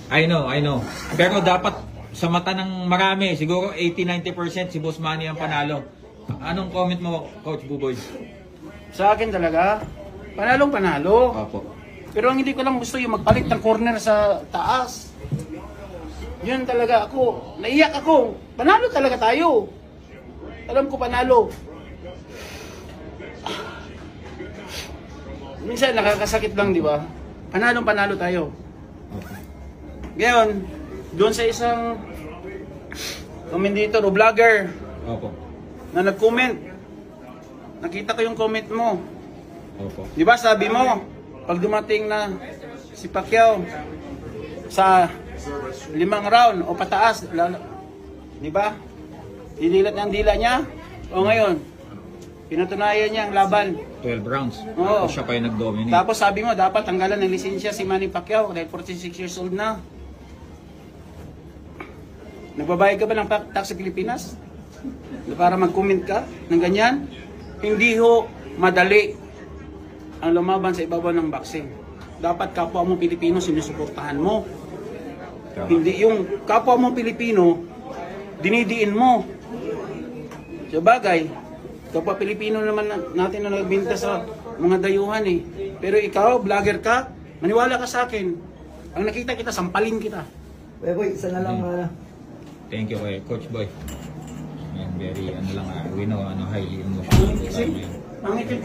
I know. Pero dapat sa mata ng marami, siguro 80-90% si Boss Manny ang panalo. Anong comment mo, Coach Buboy? Sa akin talaga, panalong panalo. Opo. Pero ang hindi ko lang gusto yung magpalit ng corner sa taas. Yun talaga ako. Naiyak ako. Panalo talaga tayo. Alam ko panalo. Minsan nakakasakit lang, di ba? Panalo tayo. Okay. Ngayon, doon sa isang commentator o vlogger Opo. na nag-comment, nakita ko yung comment mo. Opo. Di ba sabi mo, pag dumating na si Pacquiao sa 5 round o pataas, di ba? Dinilat ng dila niya. O ngayon, pinatunayan niya ang laban. 12 rounds. Oo. Siya pa yung nag-dominate. Tapos sabi mo, dapat tanggalan ng lisensya si Manny Pacquiao dahil 46 years old na. Nagbabayad ka ba ng tax sa Pilipinas? Para mag-comment ka ng ganyan? Hindi ho madali ang lumaban sa ibabaw ng boxing. Dapat kapwa mo Pilipino sinusuportahan mo. Hindi yung kapwa mo Pilipino dinidiin mo. Sa bagay, kapwa Pilipino naman natin na nagbinta sa mga dayuhan eh. Pero ikaw, vlogger ka, maniwala ka sa akin. Ang nakita kita, sampalin kita. Boy, isa na lang Thank you kay Coach Boy. And very, we know, highly emotional. Kasi,